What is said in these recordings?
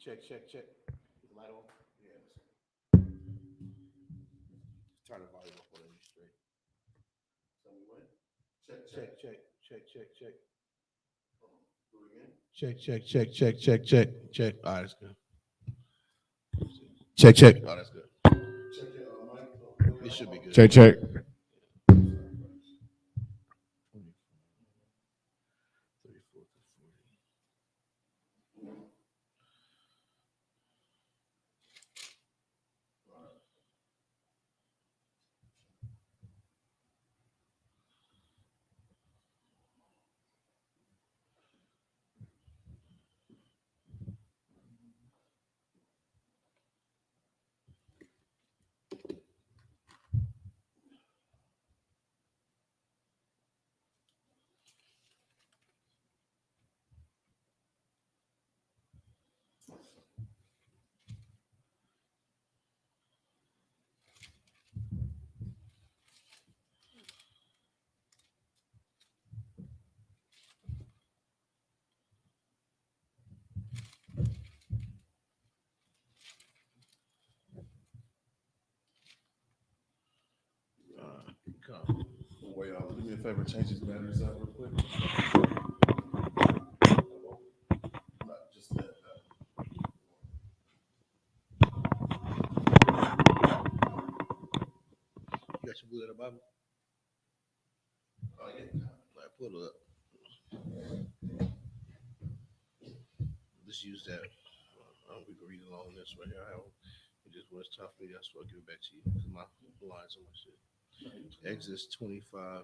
Check. Is the light on? Yeah. Turn the volume up on it straight. Tell me when. Check. Do it again. Check. All right, that's good. Check. Oh, that's good. Check your mic. It should be good. Check. Come. Wait, y'all, do me a favor, change these batteries out real quick. Not just that. You got your blue letter Bible? Oh, yeah. All right, pull it up. Just use that. We can read along this right here. Just when it's time for me, that's what I'll give it back to you. Because my lines on my shit. Exodus 25,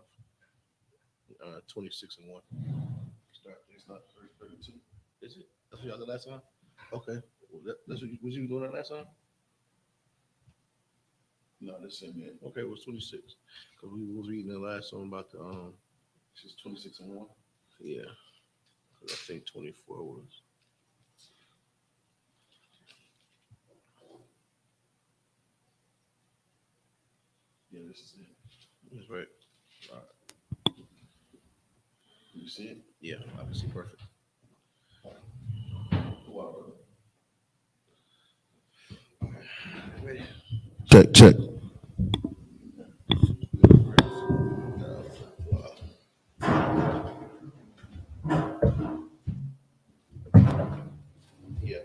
26 and 1. It's not 32. Is it? That's what y'all did last time? Okay. Well, that's what was you doing that last time? No, this ain't it. Okay, it was 26. Because we was reading the last one about the It's just 26 and 1. yeah. Because I think 24 was. Yeah, this is it. That's right. All right. You see it? Yeah, I can see perfect. Wow. Ready? Check. Yeah.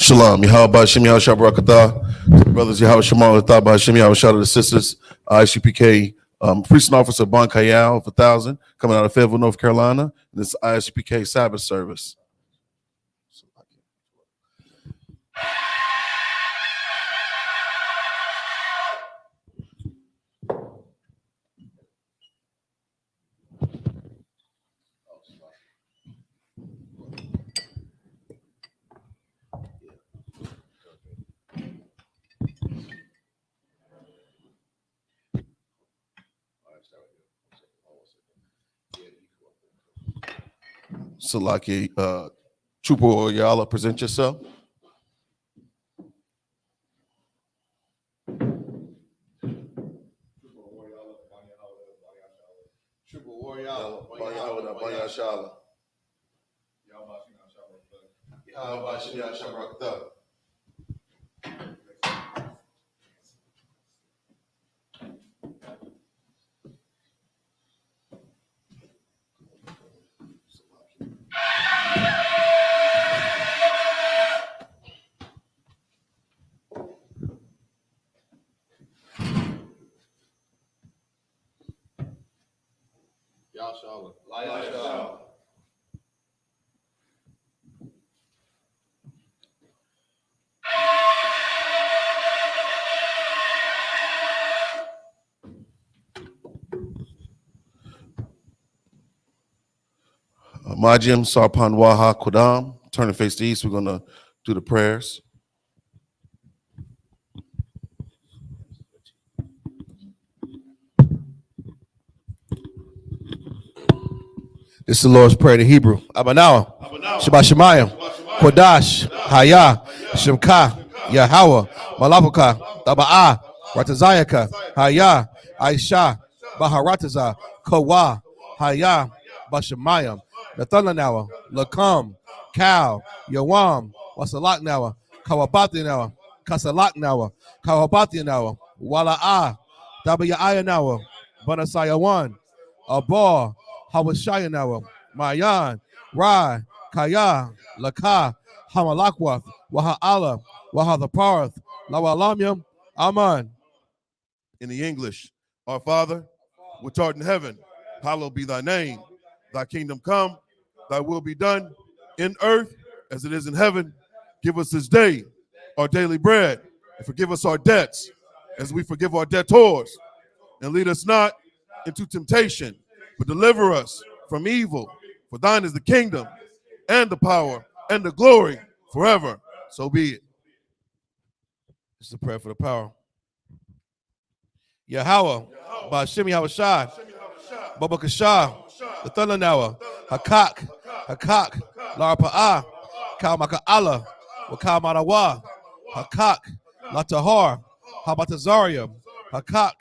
Shalom, Yahweh Shem Yahweh Shabrakatah, brothers Yahweh Shemal Thabah Shem Yahweh, shout out to the sisters, ISUPK, Priest and Officer Bon Kayal for 1,000, coming out of Fayetteville, North Carolina. And this is ISUPK Sabbath service. Salaki, Trooper Oyala, present yourself. Trooper Warrior. Yahshua. Majim Sarpan Waha Kodam. Turn and face the east. We're going to do the prayers. This is the Lord's Prayer in Hebrew. Abanawa, Shabbat Shemayim, Kodash, Haya, Shimka, Yahweh, Malabuka, Taba'a, Ratazayaka, Haya, Aisha, Baharataza, Kawa, Haya, Bashamayam, Nathalanawa, Lakam, Cow, Yawam, Wasalaknawa, Kawabatinawa, Kasalaknawa, Kawabatinawa, Wala'a, Dabayayanawa, Banasayawan, Abor, Hawashayanawa, Mayan, Rai, Kaya, Laka, Hamalakwath, Waha'ala, Wahadhaparth, Lawalamyam, Aman. In the English, our Father, which art in heaven, hallowed be thy name. Thy kingdom come, thy will be done in earth as it is in heaven. Give us this day our daily bread, and forgive us our debts as we forgive our debtors. And lead us not into temptation, but deliver us from evil. For thine is the kingdom and the power and the glory forever. So be it. This is a prayer for the power. Yahweh, Bashimi Hawashai, Babakashah, the Thundernawa, Hakak, Hakak, Larpa'a, Kalmaka'ala, Wakamanawa, Hakak, Latahar, Habatazarium, Hakak,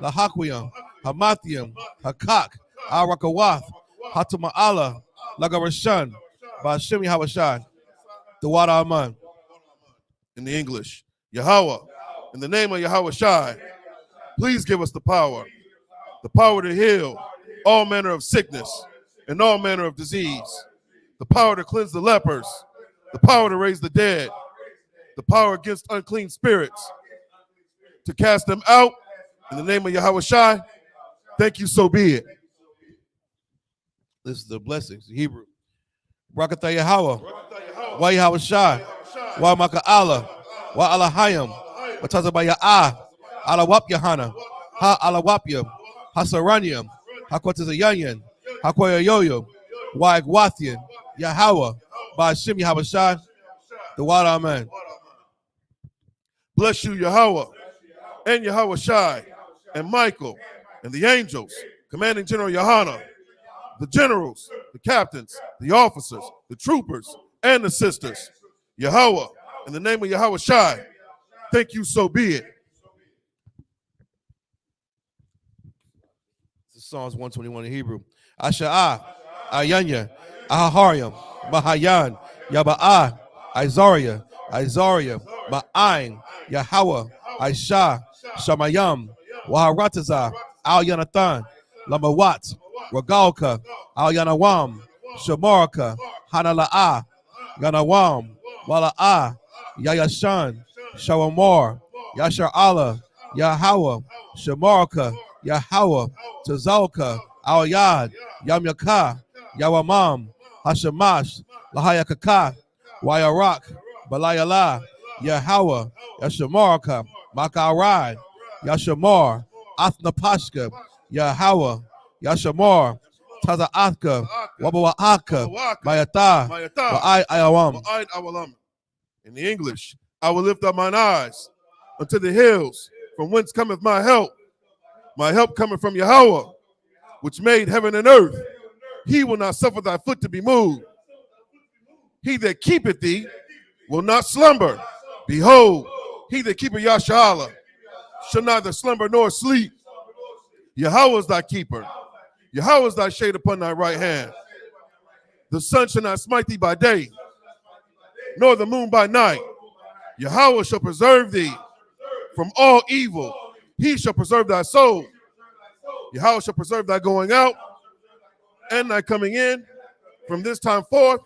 Lahakwium, Hamathium, Hakak, Arakawath, Hatama'ala, Lagarashan, Bashimi Hawashai, the Wada Aman. In the English, Yahweh, in the name of Yahweh Shai, please give us the power to heal all manner of sickness and all manner of disease, the power to cleanse the lepers, the power to raise the dead, the power against unclean spirits, to cast them out in the name of Yahweh Shai. Thank you, so be it. This is the blessings, Hebrew. Rakatha Yahweh, Wa Yahweh Shai, Wa Maka'ala, Wa Alahayim, Watazabaya, Alawap Yahana, Ha Alawapyam, Hasaranium, Hakwatazayanyan, Hakwayoyo, Wa Igwathian, Yahweh, Bashim Yahweh Shai, the Wada Amen. Bless you, Yahweh, and Yahweh Shai, and Michael, and the angels, Commanding General Yohana, the generals, the captains, the officers, the troopers, and the sisters. Yahweh, in the name of Yahweh Shai, thank you, so be it. This is Psalms 121 in Hebrew. Asha'ah, Ayanya, Ahahariam, Mahayan, Yaba'ah, Isariah, Ma'ain, Yahweh, Aisha, Shamayam, Waharatazah, Al Yanathan, Lamawat, Ragalka, Al Yanawam, Shamarka, Hanala'ah, Yanawam, Wala'ah, Yayashan, Shawamor, Yashar Allah, Yahweh, Shamarka, Yahweh, Tazalka, Al Yad, Yamyaka, Yawamam, Hashamash, Lahayakaka, Wayarak, Balayala, Yahweh, Yashamarka, Makarai, Yashamar, Athnapashka, Yahweh, Yashamar, Tazaatka, Wabawa'aka, Mayata, Ba'ai Ayawam. In the English, I will lift up mine eyes unto the hills, from whence cometh my help. My help cometh from Yahweh, which made heaven and earth. He will not suffer thy foot to be moved. He that keepeth thee will not slumber. Behold, he that keepeth Yashala shall neither slumber nor sleep. Yahweh is thy keeper. Yahweh is thy shade upon thy right hand. The sun shall not smite thee by day, nor the moon by night. Yahweh shall preserve thee from all evil. He shall preserve thy soul. Yahweh shall preserve thy going out and thy coming in from this time forth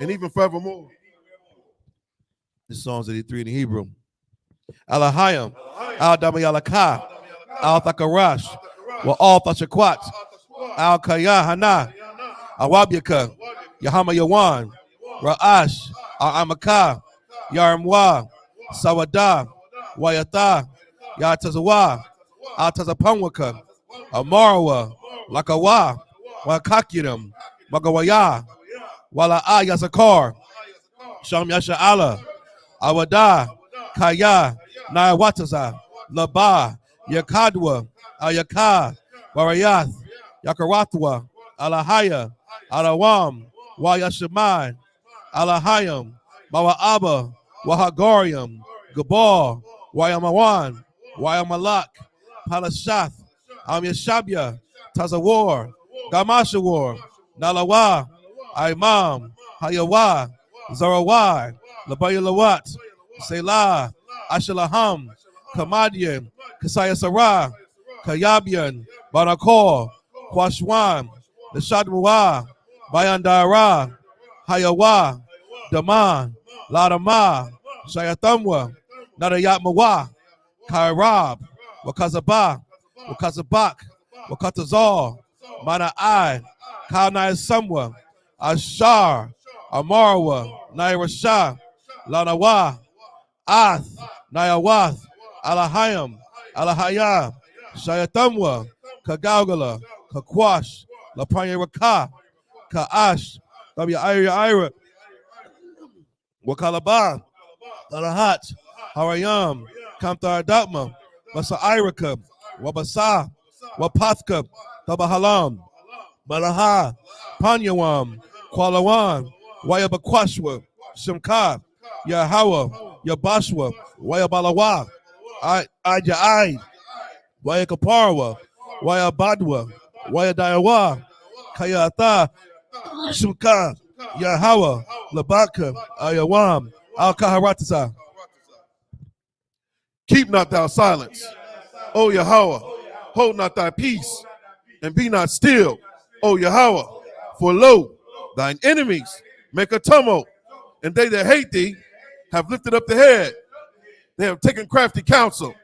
and even forevermore. This is Psalms 83 in Hebrew. Alahayim, Al Damayalaka, Al Thakarash, Wa Al Tashakwat, Al Kayahana, Awabyaka, Yahama Yawan, Ra'ash, Al Amaka, Yaramwa, Sawada, Wayata, Yatazawa, Al Tazapanwaka, Amarawa, Lakawa, Wakakiram, Magawaya, Wala'a Yazakar, Sham Yasha Allah, Awada, Kaya, Nayawataza, Laba, Yakadwa, Ayaka, Warayath, Yakaratwa, Alahaya, Alawam, Wayashamai, Alahayam, Mawa'aba, Wahagarium, Gabal, Wayamawan, Wayamalak, Palashath, Yashabya, Tazawar, Gamashawar, Nalawa, Imam, Hayawa, Zarawai, Labayalawat, Selah, Ashalaham, Kamadian, Kasaya Sarah, Kayabian, Barakor, Kwashwan, Nishadmuwa, Bayandara, Hayawa, Daman, Ladama, Shayatamwa, Nadayatmawa, Kairab, Wakazaba, Wakazabak, Wakatazal, Mana'ai, Kanai Samwa, Ashar, Amarwa, Nairashah, Lanawa, Ath, Nayawath, Alahayam, Alahayam, Shayatamwa, Kagalgala, Kakwash, Lapanya Raka, Kaash, Ira, Wakalaba, Alahat, Harayam, Kamtar Datma, Masa Iraka, Wabasa, Wapathka, Tabahalam, Malaha, Panyawam, Kualawan, Wayabakwashwa, Shimka, Yahawa, Yabashwa, Wayabalawa, Ajai, Wayakaparwa, Wayabadwa, Wayadayawa, Kayata, Shimka, Yahawa, Labaka, Ayawam, Al Kaharatasa. Keep not thou silence, O Yahweh. Hold not thy peace, and be not still, O Yahweh. For lo, thine enemies make a tumult, and they that hate thee have lifted up the head. They have taken crafty counsel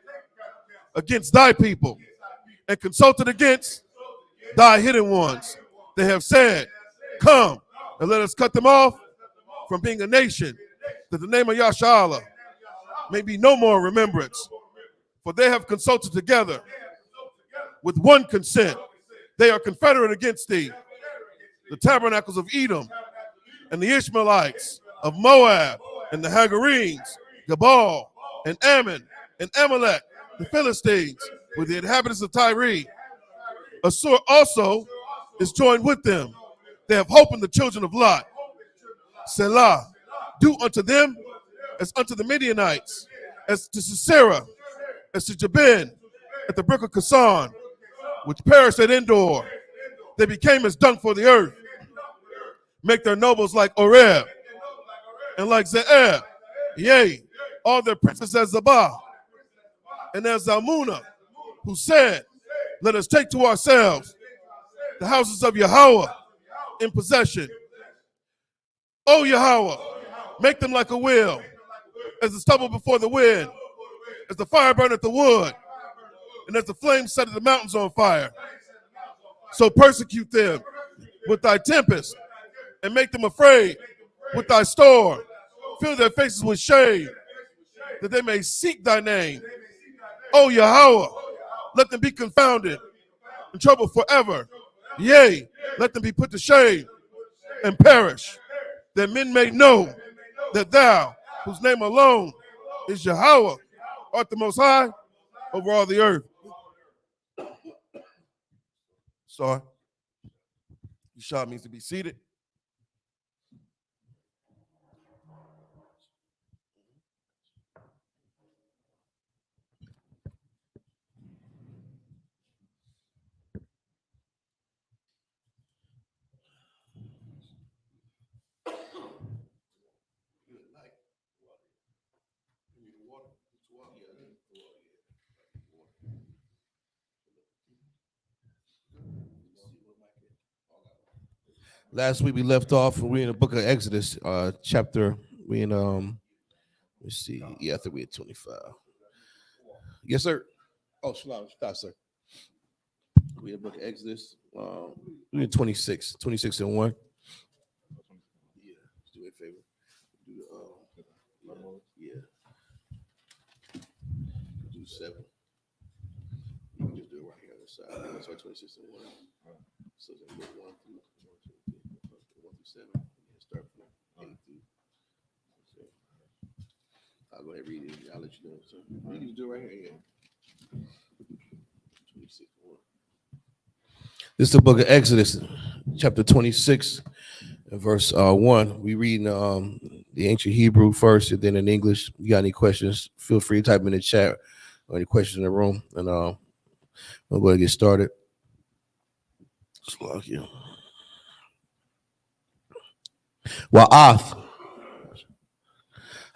against thy people, and consulted against thy hidden ones. They have said, come, and let us cut them off from being a nation, that the name of Yashala may be no more remembrance. For they have consulted together with one consent. They are confederate against thee, the tabernacles of Edom, and the Ishmaelites of Moab, and the Hagarenes, Gabal, and Ammon, and Amalek, the Philistines, with the inhabitants of Tyre. Assur also is joined with them. They have hope in the children of Lot. Selah, do unto them as unto the Midianites, as to Sisera, as to Jabin, at the brook of Kasan, which perished at Endor. They became as dung for the earth. Make their nobles like Oreb, and like Ze'er, yea, all their princes as Zabah, and as Zalmunna, who said, let us take to ourselves the houses of Yahweh in possession. O Yahweh, make them like a wheel, as the stubble before the wind, as the fire burneth the wood, and as the flames set the mountains on fire. So persecute them with thy tempest, and make them afraid with thy storm. Fill their faces with shame, that they may seek thy name. O Yahweh, let them be confounded and troubled forever. Yea, let them be put to shame and perish, that men may know that thou, whose name alone is Yahweh, art the most high over all the earth. Sorry. Yeshua means to be seated. Last week we left off, and we're in the book of Exodus, chapter, we in, let's see, yeah, I think we're at 25. Yes, sir. Oh, shalom, sir. We in the book of Exodus, we're in 26 and 1. Yeah, do me a favor. Yeah. Do 7. You can just do it right here on the side. That's why 26 and 1. So then go 1 through 7. Start from 8 through. I'll go ahead and read it. I'll let you know. So you can do it right here. Yeah. 26 and 1. This is the book of Exodus, chapter 26, and verse 1. We read the the ancient Hebrew first and then in English. You got any questions, feel free to type in the chat or any questions in the room, and we'll go ahead and get started. Wa'ath,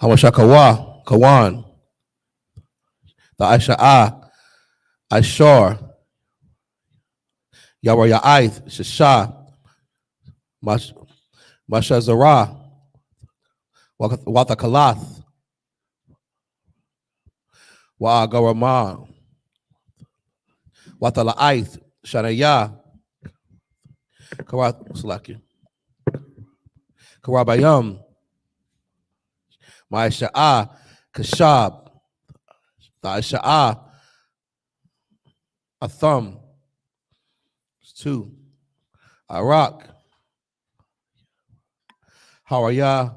Hamashakawa, Kawan, the Aisha'a, Aishar, Yawar Ya'aith, Shasha, Mashazara, Wathakalath, Wa'agarama, Wathala'aith, Shanaya, Karabayam, Ma'asha'a, Kashab, Ta'asha'a, Atham, 2, Iraq, Haraya,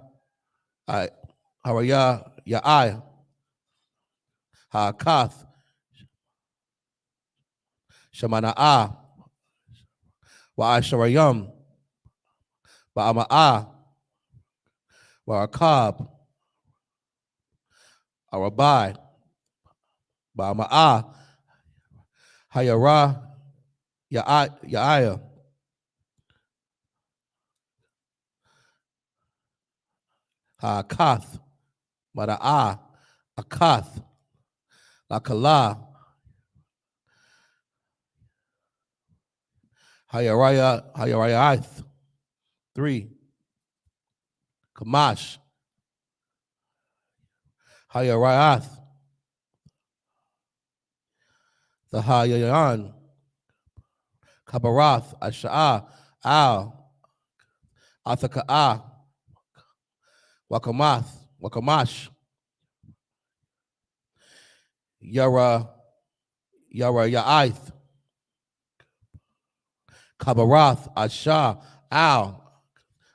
Ya'ai, Ha'akath, Shamana'a, Wa'asharayam, Ba'ama'a, Wa'akab, Arabai, Ba'ama'a, Hayara, Ya'aya, Ha'akath, Mada'a, Akath, Lakala, Hayarayaith, 3, Kamash, Hayarayath, the Hayayan, Kabarath, Asha'a, Al, Athaka'a, Wakamash, Yara Ya'aith, Kabarath, Asha, Al,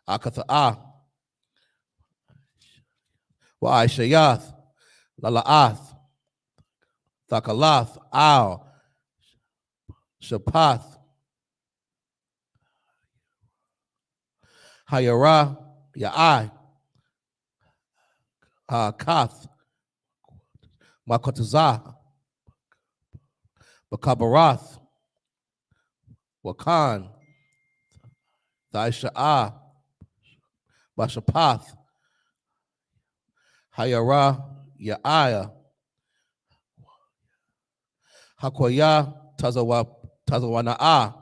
Akatha'a, Wa'ashayath, Lala'ath, Thakalath, Al, Shapath, Hayara, Ya'ai, Ha'akath, Makotazah, Bakabarath, Wakan, Thaisha'ah, Bashapath, Hayara, Ya'aya, Hakoya, Tazawana'ah,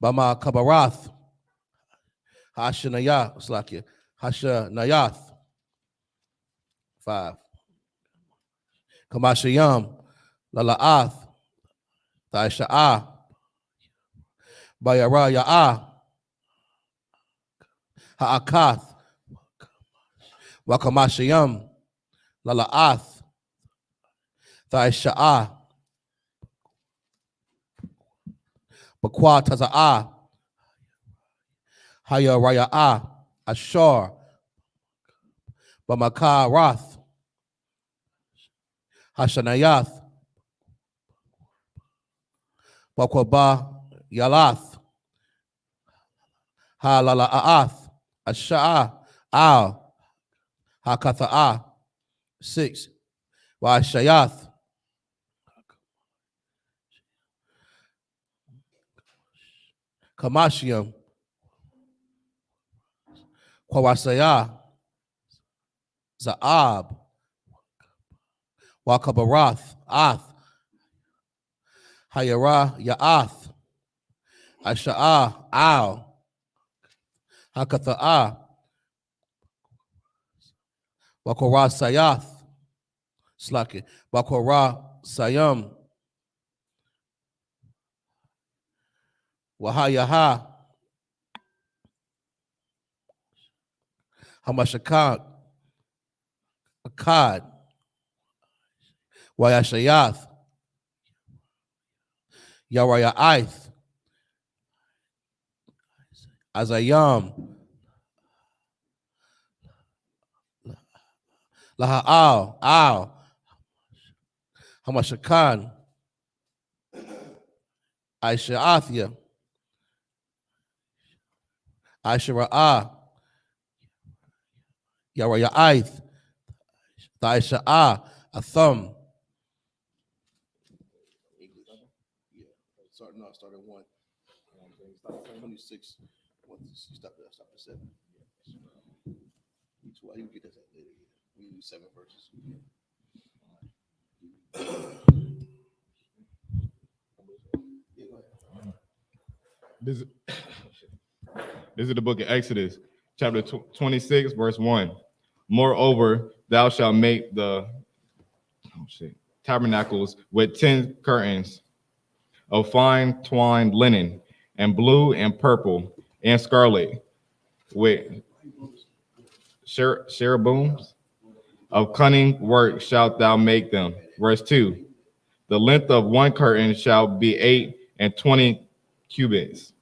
Bama Kabarath, Hashanayath, 5, Kamashayam, Lala'ath, Thaisha'ah, Bayara Ya'ah, Ha'akath, Wakamashayam, Lala'ath, Thaisha'ah, Bakwa Taza'ah, Hayaraya'ah, Ashar, Bamaka Rath, Hashanayath, Bakwaba Yalath, Halala'ath, Asha'ah, Al, Hakatha'ah, 6, Wa'ashayath, Kamashiam, Kwasayah, Za'ab, Wakabarath, Ath, Hayara, Ya'ath, Asha'ah, Al, Hakatha'ah, Wakora Sayath, Slaki, Wakora Sayam, Wahayaha, Hamashakad, Akkad, Wayashayath, Yaraya'aith, Azayam, Laha'al, Al, Hamashakan, Aisha'athia, Aishara Yaraya Aith, Thaisha a thumb. English. Yeah. Start at 1. Start at 26. Stop at 7. Why you get that later? We use 7 verses. This is the book of Exodus, chapter 26, verse 1. Moreover, thou shalt make the tabernacles with 10 curtains of fine twined linen, and blue and purple and scarlet, with cherubims of cunning work shalt thou make them. Verse 2. The length of one curtain shall be 8 and 20 cubits,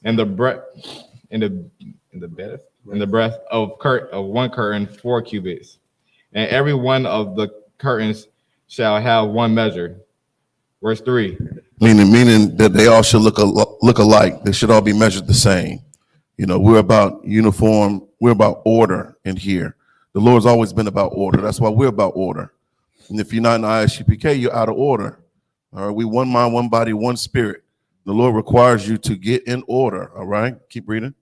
and the breadth of one curtain 4 cubits, and every one of the curtains shall have one measure. Verse 3. Meaning that they all should look alike. They should all be measured the same. You know, we're about uniform. We're about order in here. The Lord's always been about order. That's why we're about order. And if you're not in ISUPK, you're out of order. All right, we one mind, one body, one spirit. The Lord requires you to get in order. All right, keep reading.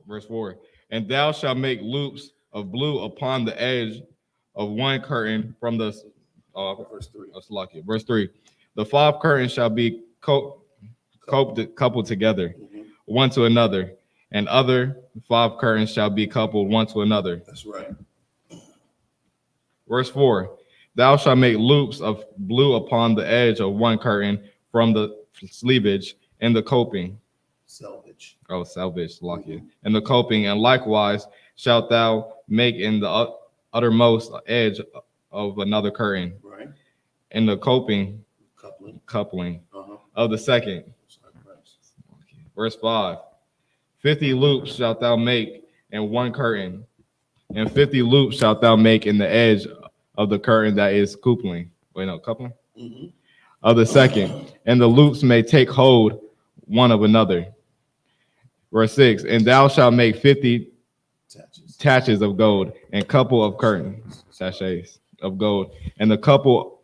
Verse 4. And thou shalt make loops of blue upon the edge of one curtain from the Verse 3. Verse 3. The 5 curtains shall be coupled together, one to another, and other 5 curtains shall be coupled one to another. That's right. Verse 4. Thou shalt make loops of blue upon the edge of one curtain from the sleevage and the coping. Selvage. And the coping, and likewise shalt thou make in the uttermost edge of another curtain, Right. and the coping, Coupling. of the second. Verse 5. 50 loops shalt thou make in one curtain, and 50 loops shalt thou make in the edge of the curtain that is coupling. Coupling? Of the second, and the loops may take hold one of another. Verse 6. And thou shalt make 50 taches of gold, and couple of curtains, sachets of gold, and the couple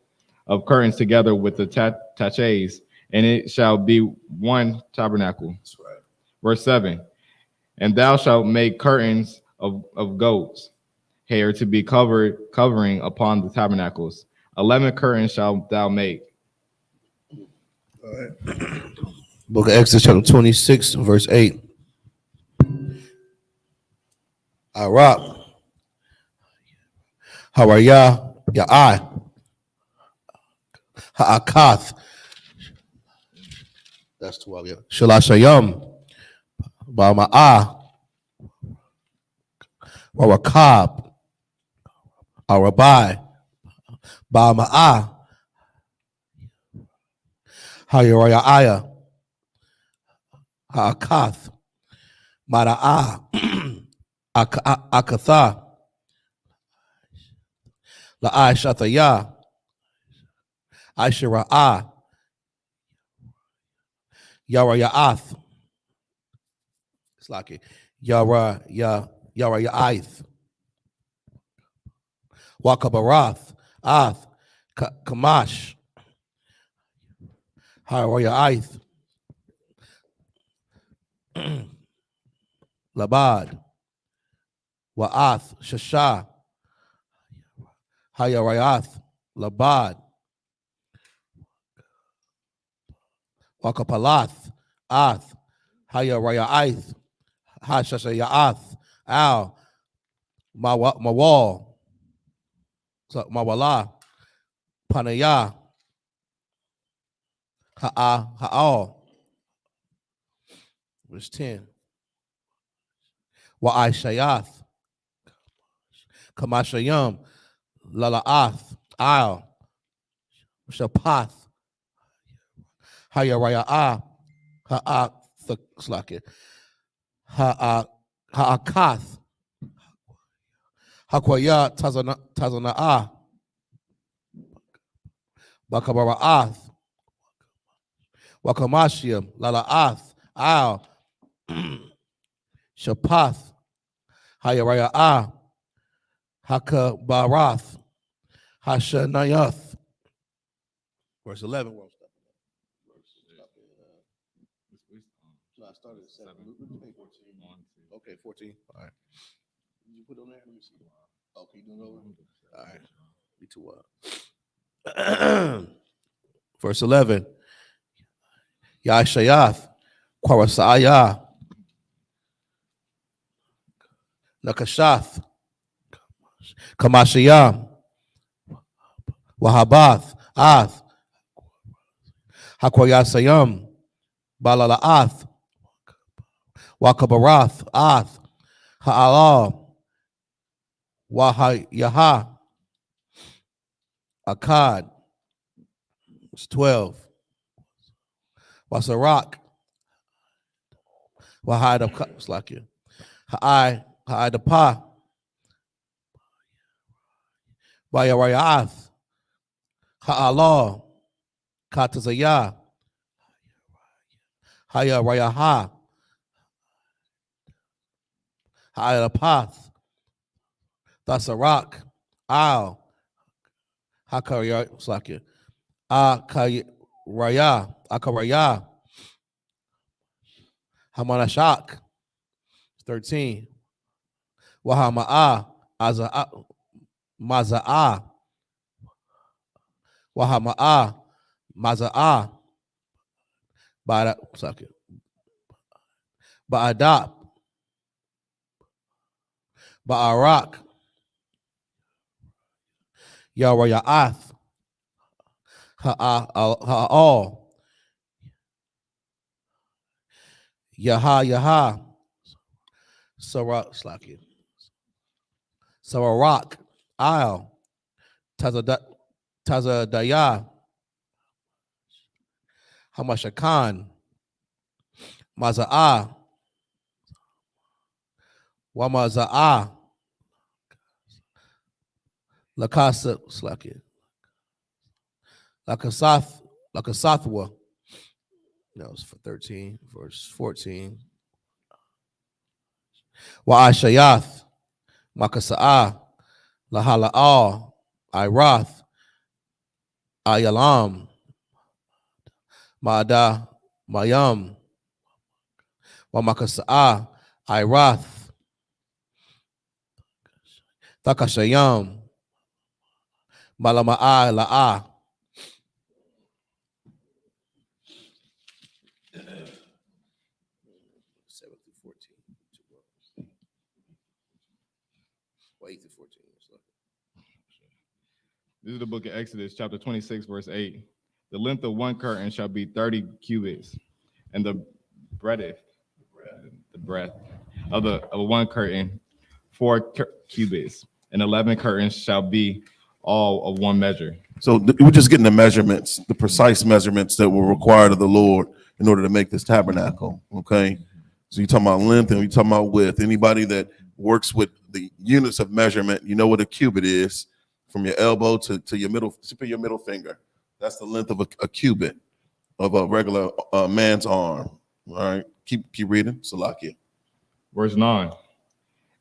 of curtains together with the taches, and it shall be one tabernacle. That's right. Verse 7. And thou shalt make curtains of goats hair to be covering upon the tabernacles. 11 curtains shalt thou make. All right. Book of Exodus, chapter 26, verse 8. Iraq. Haraya, Ya'ai. Ha'akath. That's 12. Yeah. Shalashayam. Ba'ma'ah. Warakab. Arabai. Ba'ma'ah. Hayaraya'aya. Ha'akath. Mara'ah. Akatha. La'ai Shataya. Aishira'ah. Yaraya'ath. It's like it. Yaraya'ath. Wakabarath. Ath. Kamash. Haraya'ath. Labad. Wa'ath. Shasha. Hayarayath. Labad. Wakapalath. Ath. Hayarayath. Hashashayath. Al. Mawal. Mawala. Panaya. Ha'al. Verse 10. Wa'aishayath. Kamashayam. Lala'ath. Al. Shapath. Hayaraya'ah. Ha'akath. Hakwaya Tazana'ah. Bakabara'ath. Wakamashia, Lalaath, Al, Shapath, Hayaraya, Hakabarath, Hashanayath. Verse 11. No, I started at 7. Okay, 14. All right. Did you put it on there? Let me see. Okay, you doing it over? All right. Me too. Verse 11. Yashayath, Kwarasaya, Nakashath, Kamashiyah, Wahabath, Ath, Hakwayasayam, Balalaath, Wakabarath, Ath, Ha'ala, Wahayaha, Akkad. It's 12. Wasarak, Wahida, it's like you. Ha'idapa, Bayarayath, Ha'ala, Katazaya, Hayarayaha, Ha'idapath, Dasarak, Al, Hakaraya, it's like you. Akaraya, Hamanashak, 13. Wahama'a, Maza'a, Wahama'a, Maza'a, Ba'adap, Ba'arak, Yaraya'ath, Ha'al, Yaha, Sararak, Al, Tazadaya, Hamashakan, Maza'a, Wamaza'a, Lakasa, Lakasathwa. That was for 13, verse 14. Wa'ashayath, Makasa'a, Lahala'al, Irath, Ayalam, Ma'ada, Mayam, Wamakasa'a, Irath, Takashayam, Malama'a, La'a. This is the book of Exodus, chapter 26, verse 8. The length of one curtain shall be 30 cubits, and the breadth of one curtain 4 cubits, and 11 curtains shall be all of one measure. So we're just getting the measurements, the precise measurements that were required of the Lord in order to make this tabernacle. Okay. So you're talking about length and you're talking about width. Anybody that works with the units of measurement, you know what a cubit is, from your elbow to your middle, tip of your middle finger. That's the length of a cubit of a regular man's arm. All right. Keep reading. Salakia. Verse 9.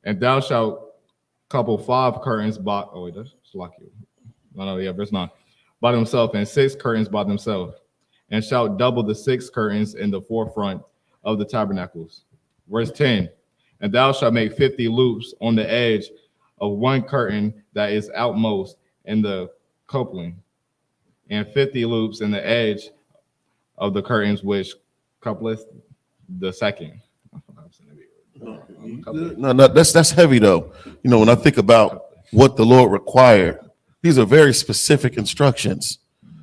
And thou shalt couple 5 curtains by, oh wait, that's Salakia. No, yeah, verse 9. By themselves, and 6 curtains by themselves, and shalt double the 6 curtains in the forefront of the tabernacles. Verse 10. And thou shalt make 50 loops on the edge of one curtain that is outmost in the coupling, and 50 loops in the edge of the curtains which coupleth the second. No, that's heavy though. You know, when I think about what the Lord required, these are very specific instructions.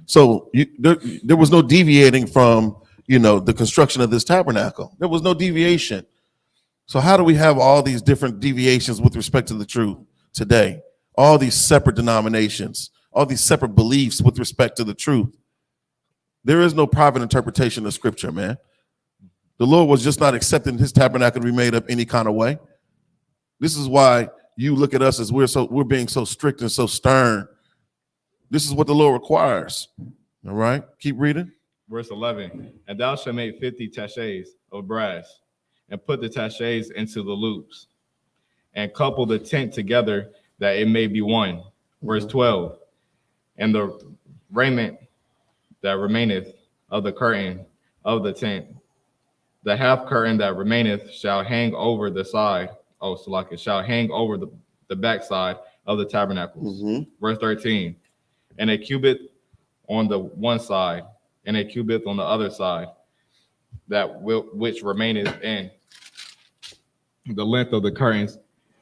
So there was no deviating from, the construction of this tabernacle. There was no deviation. So how do we have all these different deviations with respect to the truth today? All these separate denominations, all these separate beliefs with respect to the truth. There is no private interpretation of scripture, man. The Lord was just not accepting his tabernacle to be made up any kind of way. This is why you look at us as we're being so strict and so stern. This is what the Lord requires. All right, keep reading. Verse 11, and thou shalt make 50 taches of brass, and put the taches into the loops, and couple the tent together that it may be one. Verse 12, and the raiment that remaineth of the curtain of the tent, the half curtain that remaineth shall hang over the side, shall hang over the backside of the tabernacles. Verse 13, and a cubit on the one side, and a cubit on the other side, which remaineth in the length of the curtains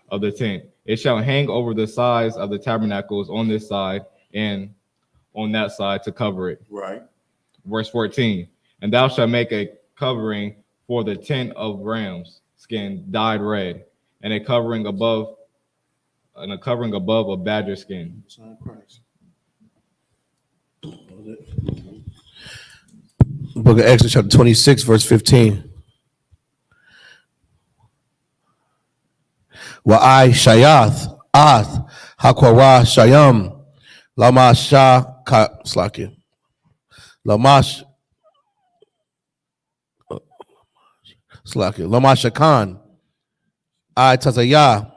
of the tent. It shall hang over the sides of the tabernacles on this side and on that side to cover it. Right. Verse 14, and thou shalt make a covering for the tent of ram's skin dyed red, and a covering above a badger skin. Book of Exodus, chapter 26, verse 15. Wa'ai shayath ath hakwara shayam lama slaki lamash slaki lamashakan I tazaya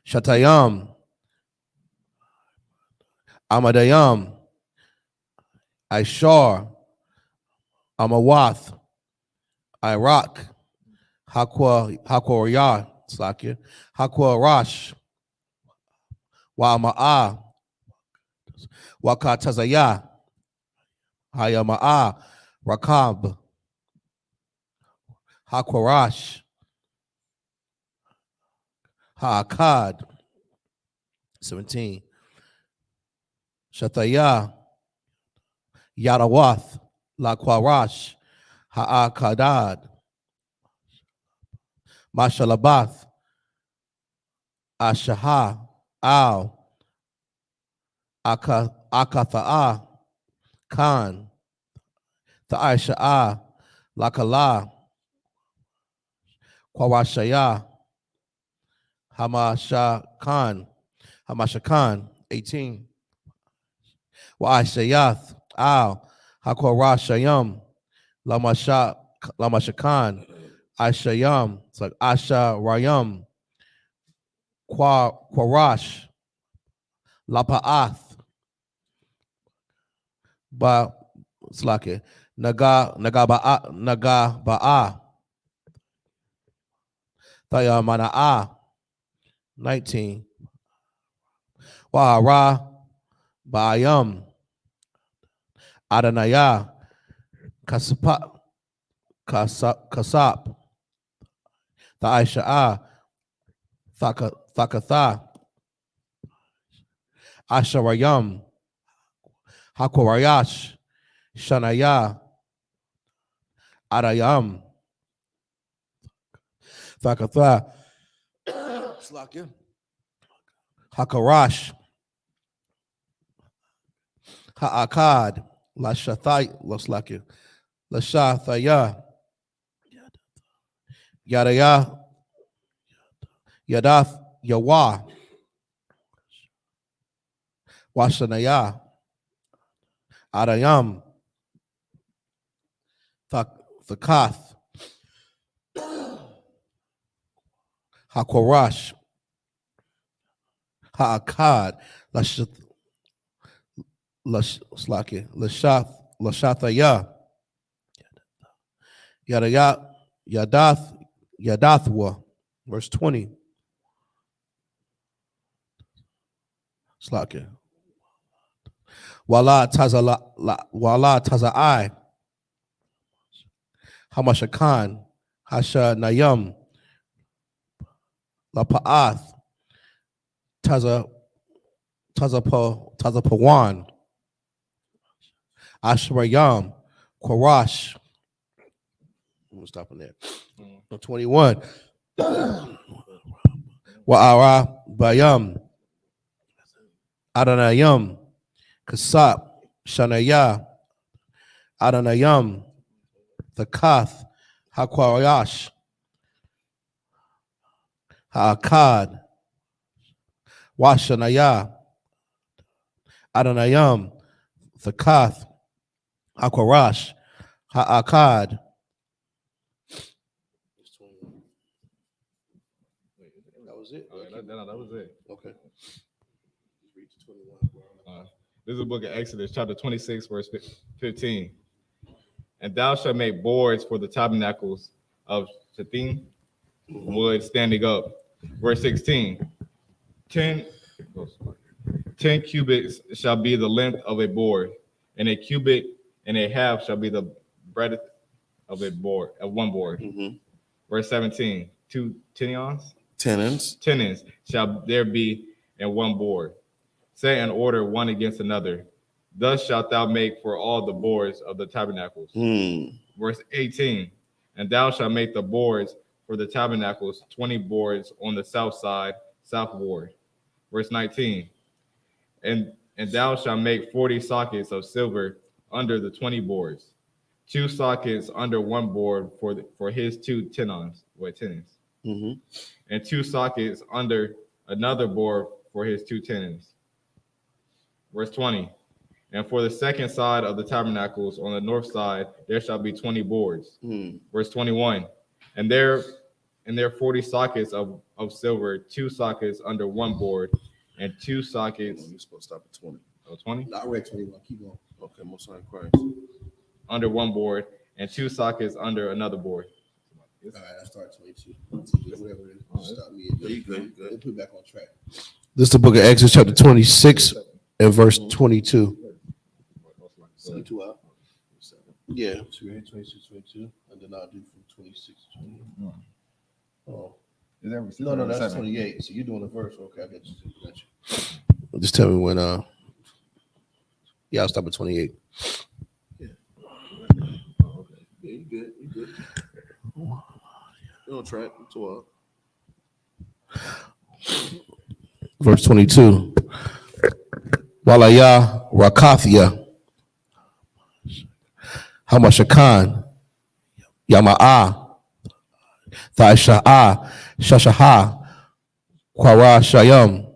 shatayam amadayam Ishar, Amawath, Iraq, Hakwariah, Slakia, Hakwarash, Wa'ama'a, Wakatazaya, Hayama'a, Rakab, Hakwarash, Ha'akad, 17, Shataya, Yadawath, Laquarash, Ha'akadad, Mashalabath, Ashaha, Al, Akatha'a, Khan, Tha'isha'a, Lakala, Quawashaya, Hamashakan, 18, Wa'ashayath, Al, Hakorashayam, Lamashakan, Ashayam, it's like Asha Rayam, Quarash, Lapa'ath, Ba, it's like it, Nagaba'a, Tayamana'a, 19, Wa'ara, Ba'ayam, Adanaya, Kasap, Tha'isha'a, Thakatha, Asharayam, Hakorayash, Shanaya, Arayam, Thakatha, Hakarash, Ha'akad, Lashathaya, Yadaya, Yadath, Yawa, Washanaya, Arayam, Thakath, Hakorash, Ha'akad, Lashathaya, Yadathwa, verse 20. Slakia. Wala Tazai, Hamashakan, Hasha Nayam, Lapa'ath, Tazapawan, Ashrayam, Quarash. We'll stop on there. 21. Wa'ara Bayam, Adanayam, Kasap, Shanaya, Adanayam, Thakath, Hakwarayash, Ha'akad, Washanaya, Adanayam, Thakath, HaKorash, HaAkad, It's 21. That was it? That was it. Okay. Read to 21, bro. This is the book of Exodus, chapter 26, verse 15. And thou shalt make boards for the tabernacles of Shittim, wood standing up. Verse 16. 10 cubits shall be the length of a board, and a cubit and a half shall be the breadth of a board, of one board. Mm-hmm. Verse 17. 2 tenons Tenons. shall there be in one board, set in order one against another. Thus shalt thou make for all the boards of the tabernacles. Verse 18. And thou shalt make the boards for the tabernacles, 20 boards on the south side, south board. Verse 19. And thou shalt make 40 sockets of silver under the 20 boards, 2 sockets under one board for his 2 tenons, Mm-hmm. and 2 sockets under another board for his 2 tenons. Verse 20. And for the second side of the tabernacles on the north side, there shall be 20 boards. Verse 21. And there 40 sockets of silver, 2 sockets under one board, and 2 sockets. You're supposed to stop at 20. Oh, 20? I read 21. Keep going. Okay, most high Christ. Under one board, and 2 sockets under another board. All right, I start 22. Whatever it is, stop me. You good? We'll put it back on track. This is the book of Exodus, chapter 26, and verse 22. 22 out. Yeah. So we're in 26, 22, and then I'll do from 26 to 28. Oh. No, that's 28. So you're doing the verse. Okay, I got you. Just tell me when, yeah, I'll stop at 28. Yeah. Oh, okay. Yeah, you good. You good. You're on track. 12. Verse 22. Walaya Rakathia. Hamashakan. Yama'a. Thaisha'a. Shashaha. Kwara Shayam.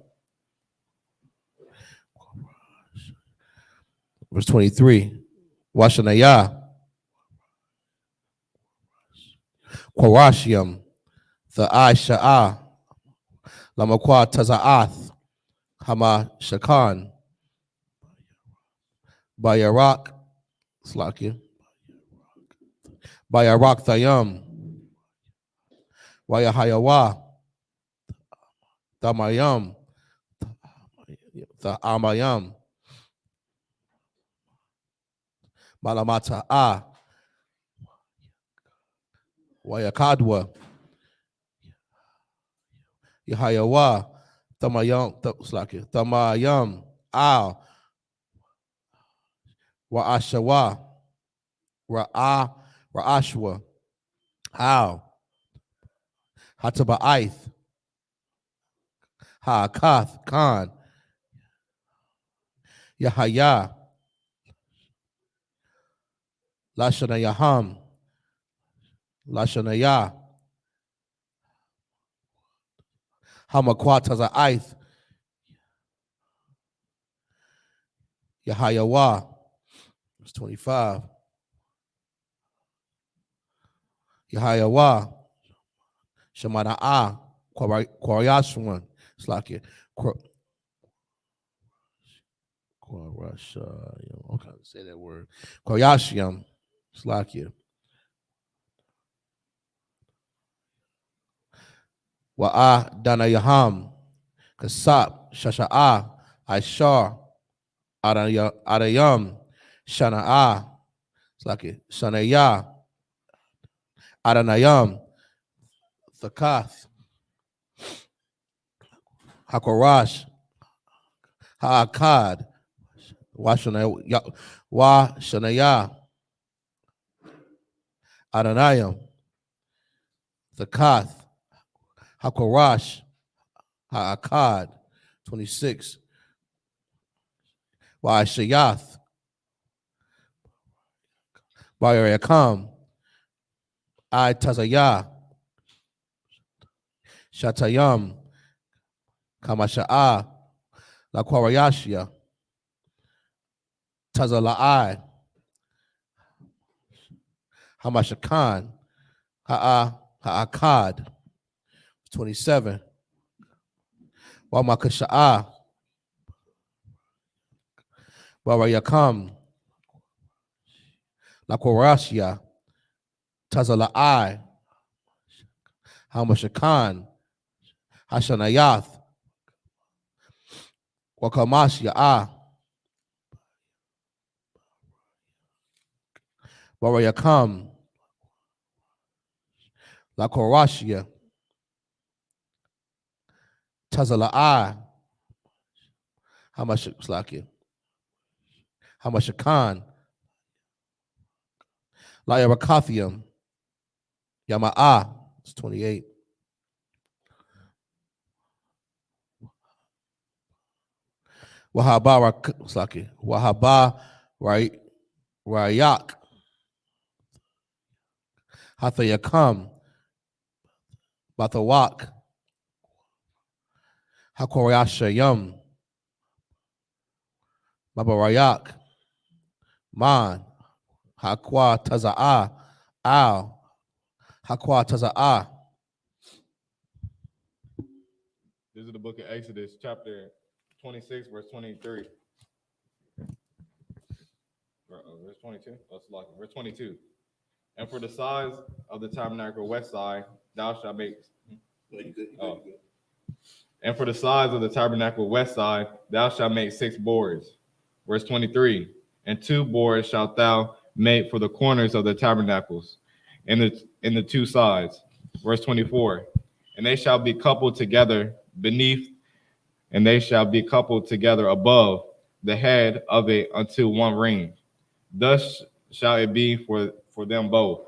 Verse 23. Washanaya. Quarashium. The Aisha'a. Lamakwa Taza'ath. Hama Shakan. Bayarak. Slakia. Bayarak Thayam. Wayahayawa. Tamayam. The Amayam. Malamata Wayakadwa Yahayawa Tamayam Al Wa'ashawa Ra'ashwa Al Hataba'ith Ha'akath Khan Yahaya Lashana Yaham Lashanaya Hamakwataza Aith Yahayawa. Verse 25. Yahayawa Shamana'a Kwaryashwan. It's like it. Okay, say that word. Kwaryashyam. It's like you. Wa'a Dana Yaham, Kasap, Shasha'a, Aishar, Adayam, Shana'a, it's like it, Shanaya, Adanayam, Thakath, Hakorash, Ha'akad, Washanaya, Adanayam, Thakath, Hakorash, Ha'akad, 26. Wa'ashayath, Bayayakam, I Tazayah, Shatayam, Kamasha'a, La Kwarayashia, Tazala'ai, Hamashakan, Ha'akad, 27. Wamakasha'a, Warayakam, Lakorasia, Tazala'ai, Hamashakan, Hashanayath, Wakamashia'a, Warayakam, Lakorasia, Tazala'ai, Hamashakan, Layarakathium, Yama'a, it's 28. Wahaba, right? Rayak, Hathayakam, Bathawak, Hakoryashayam, Babarayak, Man, Hakwa Taza'a, Al, Hakwa Taza'a. This is the book of Exodus, chapter 26, verse 23. Verse 22? Oh, it's like verse 22. And for the size of the tabernacle west side, thou shalt make. And for the size of the tabernacle west side, thou shalt make 6 boards. Verse 23. And 2 boards shalt thou make for the corners of the tabernacles in the 2 sides. Verse 24. And they shall be coupled together beneath, and they shall be coupled together above the head of it unto one ring. Thus shall it be for them both.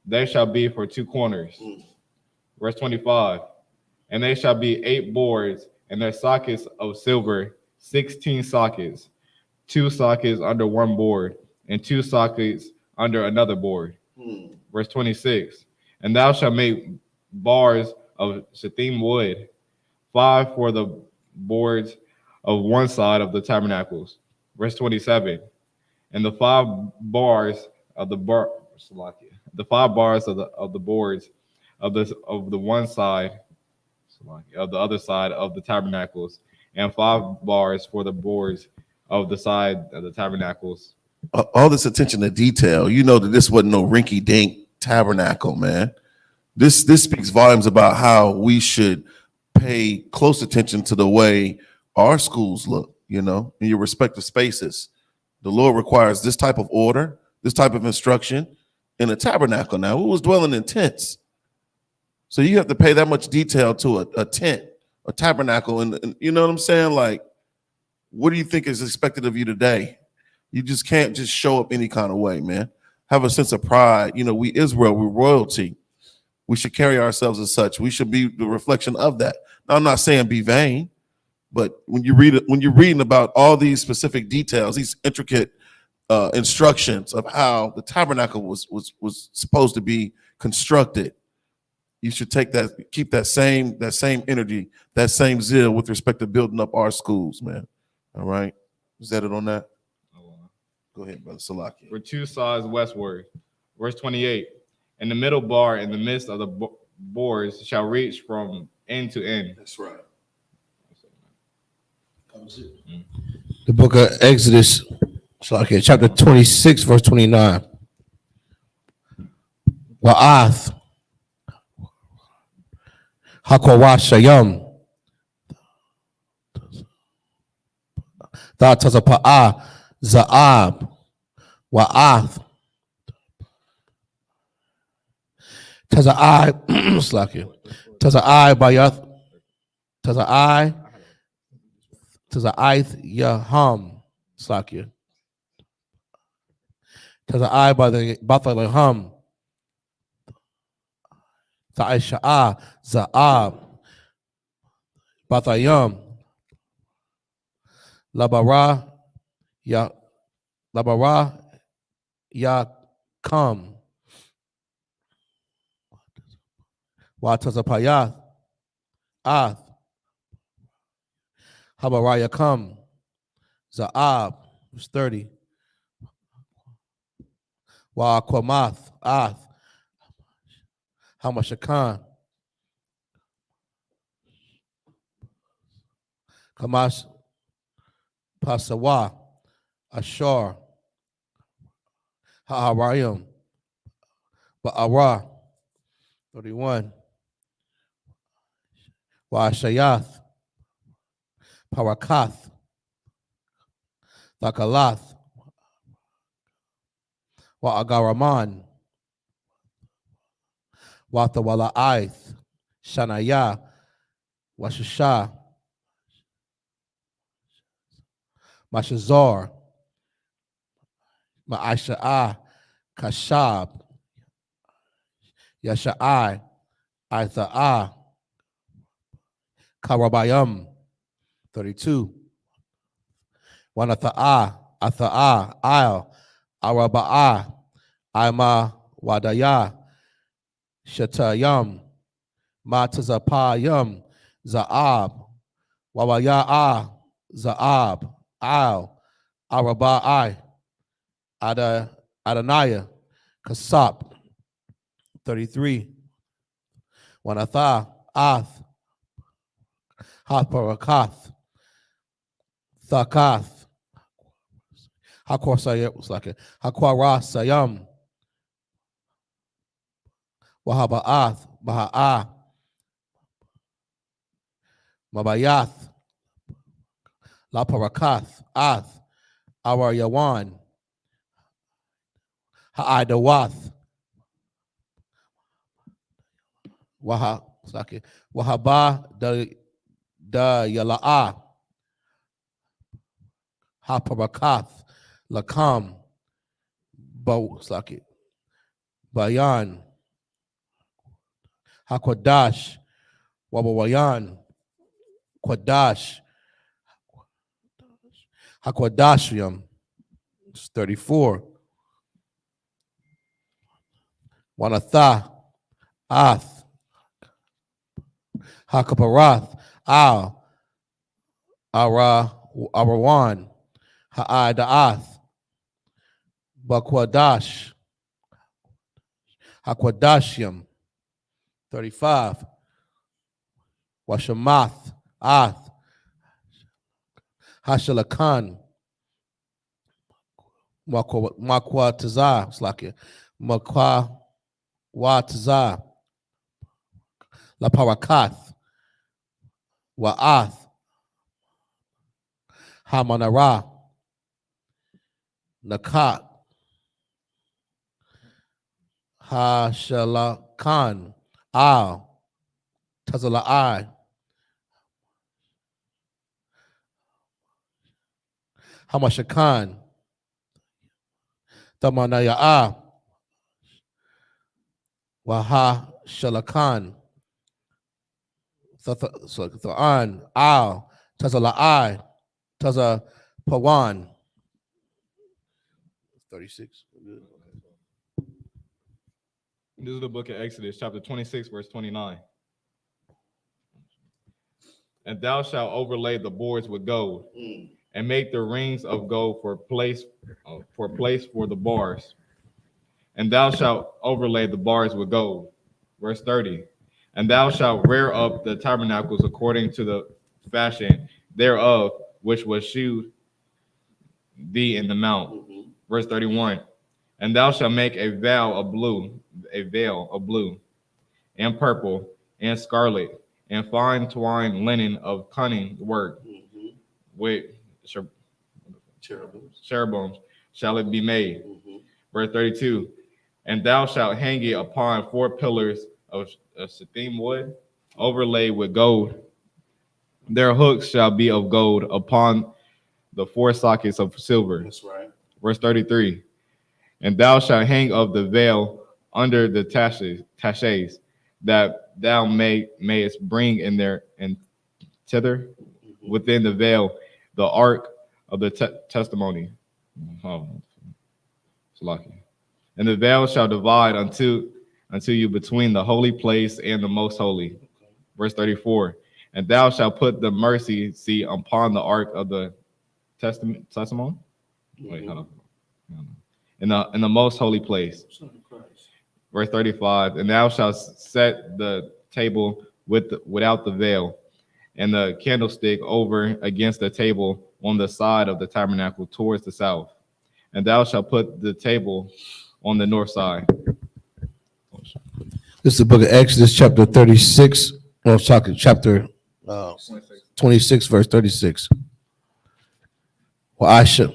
They shall be for 2 corners. Verse 25. And they shall be 8 boards, and their sockets of silver, 16 sockets, 2 sockets under one board, and 2 sockets under another board. Verse 26. And thou shalt make bars of shittim wood, 5 for the boards of one side of the tabernacles. Verse 27. And the 5 bars of the boards of the boards of the one side of the other side of the tabernacles, and 5 bars for the boards of the side of the tabernacles. All this attention to detail, you know that this wasn't no rinky-dink tabernacle, man. This speaks volumes about how we should pay close attention to the way our schools look, you know, in your respective spaces. The Lord requires this type of order, this type of instruction in a tabernacle. Now, who was dwelling in tents? So you have to pay that much detail to a tent, a tabernacle, and you know what I'm saying? Like, what do you think is expected of you today? You just can't just show up any kind of way, man. Have a sense of pride. You know, we Israel, we're royalty. We should carry ourselves as such. We should be the reflection of that. Now, I'm not saying be vain, but when you're reading about all these specific details, these intricate instructions of how the tabernacle was supposed to be constructed, you should keep that same energy, that same zeal with respect to building up our schools, man. All right, is that it on that? Go ahead, brother Salaki. For 2 sides westward. Verse 28. And the middle bar in the midst of the boards shall reach from end to end. That's right. The book of Exodus, chapter 26, verse 29. Wa'ath, Hakwawashayam, Tha Tazapa'a, Za'ab, Wa'ath, Taza'ai, Taza'ai Bayath, Taza'ai Yaham, Slakia. Taza'ai by the Bathalaham, Ta'isha'a, Za'ab, Bathayam, Labara, Yakam, Watazapayath, Ath, Habarayakam, Za'ab, verse 30. Wa Aquamath, Ath, Hamashakan, Kamash Pasawa, Ashar, Ha'arayim, Ba'ara, 31, Wa Shayath, Parakath, Thakalath, Wa Agaraman, Wathawala Aith, Shanaya, Washasha, Mashazar, Ma'asha'ah, Kashab, Yasha'ai, Aitha'ah, Karabayam, 32. Wanatha'ah, Atha'ah, Al, Araba'ah, Ima Wadaya, Shatayam, Matazapayam, Za'ab, Wawaya'ah, Za'ab, Al, Araba'ai, Adonaiah, Kasap, 33. Wanatha, Ath, Haparakath, Thakath, Hakwasayam, Wahaba'ath, Baha'ah, Mabayath, Laparakath, Ath, Awar Yawan, Ha'adawath, Wahaba da Yala'ah, Haparakath, Lakam, Bayan, Hakwadash, Wabawayan, Kwadash, Hakwadashium, 34. Wanatha, Ath, Hakaparath, Al, Arawan, Ha'adaath, Bakwadash, Hakwadashium, 35. Washamath, Ath, Hashalakan, Makwataza, Makwataza, La Parakath, Wa'ath, Hamanara, Nakat, Hashalakan, Al, Tazala'ai, Hamashakan, Tamanaya'ah, Waha Shalakan, Tha'an, Al, Tazala'ai, Taza Pawan. 36. This is the book of Exodus, chapter 26, verse 29. And thou shalt overlay the boards with gold, and make the rings of gold for place for the bars. And thou shalt overlay the bars with gold. Verse 30. And thou shalt rear up the tabernacles according to the fashion thereof, which was shewed thee in the mount. Verse 31. And thou shalt make a veil of blue, and purple, and scarlet, and fine twined linen of cunning work, with cherubims shall it be made. Verse 32. And thou shalt hang it upon 4 pillars of shittim wood, overlaid with gold. Their hooks shall be of gold upon the 4 sockets of silver. That's right. Verse 33. And thou shalt hang of the veil under the taches, that thou mayest bring in there and tether within the veil the ark of the testimony. And the veil shall divide unto you between the holy place and the most holy. Verse 34. And thou shalt put the mercy seat upon the ark of the testimony. Wait, hold on. in the most holy place. Verse 35, and thou shalt set the table without the veil, and the candlestick over against the table on the side of the tabernacle towards the south. And thou shalt put the table on the north side. This is the book of Exodus, chapter 36. No, chapter 26, verse 36. Wa'asha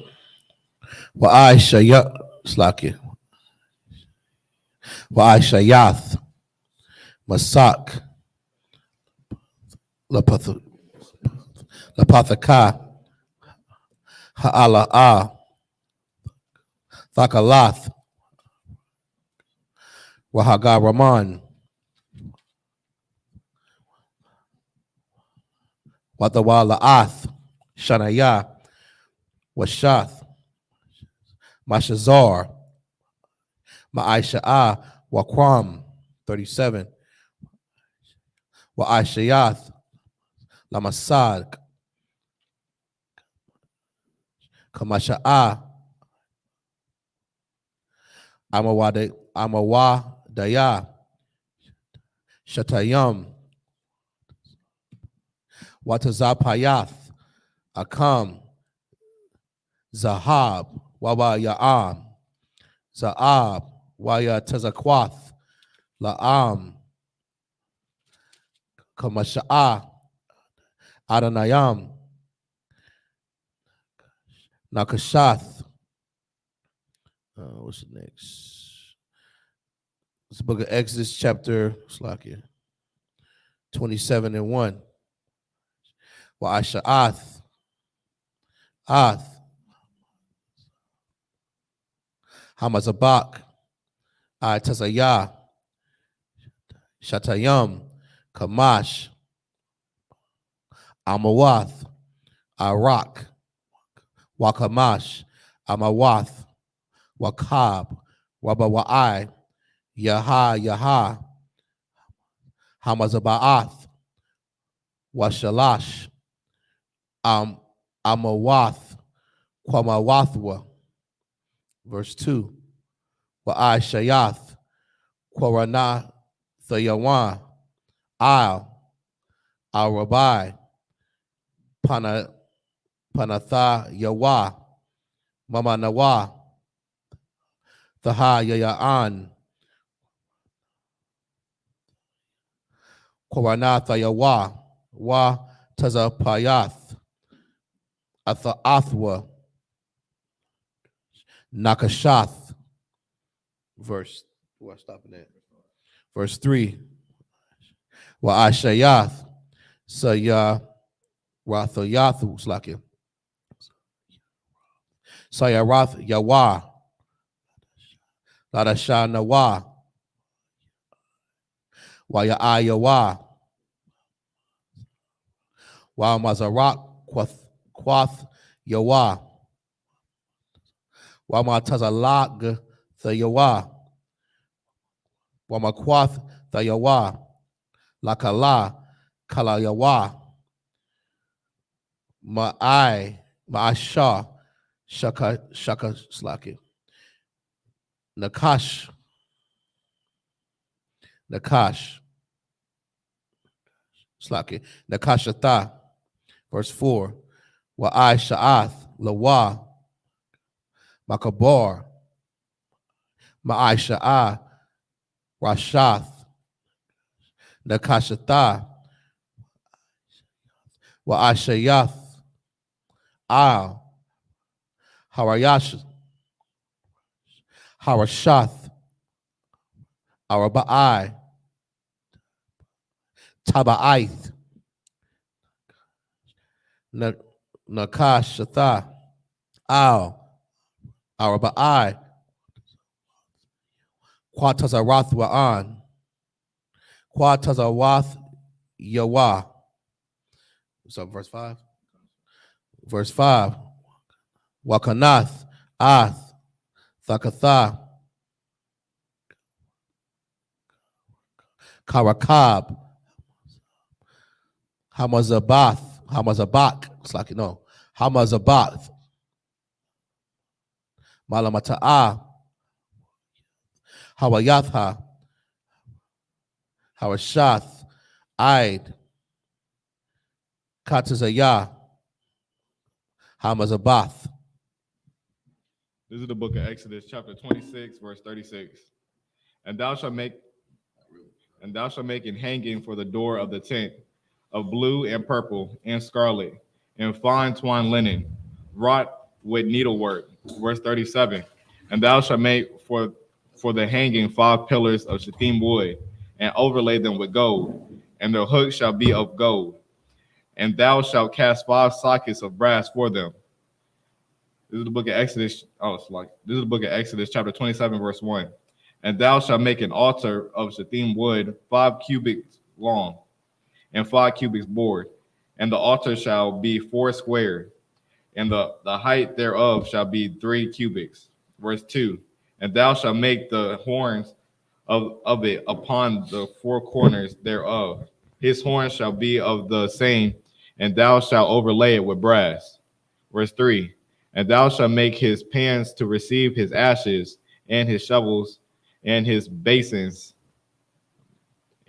Yath Masak Lapathaka Ha'ala'a Thakalath Wahaga Raman Watawala'ath Shanaya Washath Mashazar Ma'aisha'ah Wakram 37 Wa'aishayath Lamasad Kamasha'ah Amawadaya Shatayam Watazapayath Akam Zahab Wawa Ya'am Za'ab Waya Tazakwath La'am Kamasha'ah Adonayam Nakashath. What's the next? It's the book of Exodus, chapter 27 and 1. Wa'asha'ath Hamazabak Tazayah Shatayam Kamash Amawath Arak Wakamash Amawath Wakab Wabawai Yaha Hamazabaath Washalash Amawath Kwamawathwa. Verse 2. Wa'ashayath Kwarana Thayawan Al-Rabai Panatha Yawa Mama Nawa Thaha Yayaan Koranatha Yawa Wa Tazapayath Athwa Nakashath. Verse 3. Wa'ashayath Saya Rathayathu Slakia Sayarath Yawa Ladasha Nawa Wayawa Wa Mazarak Quath Yawa Wa Matazalag Thayawa Wa Makwath Thayawa Lakala Kalayawa Ma'asha Shaka Slaki Nakash Slaki Nakashatha. Verse 4. Wa'asha'ath Lawa Makabar Ma'asha'ah Rashath Nakashatha Wa'ashayath Al Harashath Araba'ai Taba'ith Nakashatha Al Araba'ai Quatazarath Wa'an Quatazarath Yawa. So verse 5. Verse 5. Wakanath Ath Thakatha Karakab Hamazabak. It's like, Hamazabath Malamata'ah Hawayatha, Hawashath, Aid, Katazayah, Hamazabath. This is the book of Exodus, chapter 26, verse 36. And thou shalt make an hanging for the door of the tent of blue and purple and scarlet and fine twined linen, wrought with needlework. Verse 37. And thou shalt make for the hanging 5 pillars of shittim wood, and overlay them with gold, and their hooks shall be of gold. And thou shalt cast 5 sockets of brass for them. This is the book of Exodus. This is the book of Exodus, chapter 27, verse 1. And thou shalt make an altar of shittim wood, 5 cubits long, and 5 cubits broad, and the altar shall be 4 square, and the height thereof shall be 3 cubits. Verse 2. And thou shalt make the horns of it upon the 4 corners thereof. His horns shall be of the same, and thou shalt overlay it with brass. Verse 3. And thou shalt make his pans to receive his ashes, and his shovels, and his basins,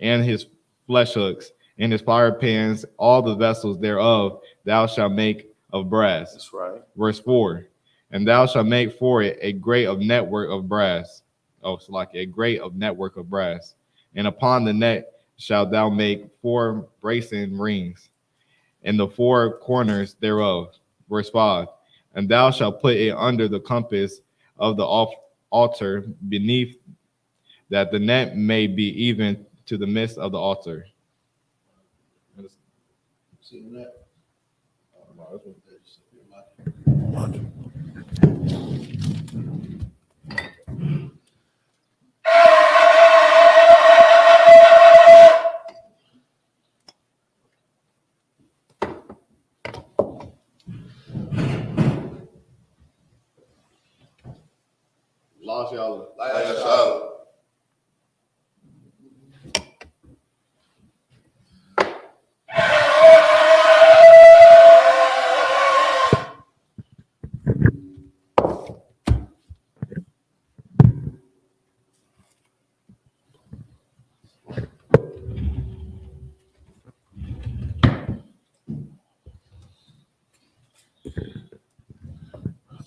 and his flesh hooks, and his fire pans, all the vessels thereof thou shalt make of brass. That's right. Verse 4. And thou shalt make for it a grate of network of brass. A grate of network of brass. And upon the net shalt thou make 4 brazen rings, in the 4 corners thereof. Verse 5. And thou shalt put it under the compass of the altar beneath, that the net may be even to the midst of the altar. See that? Lost y'all.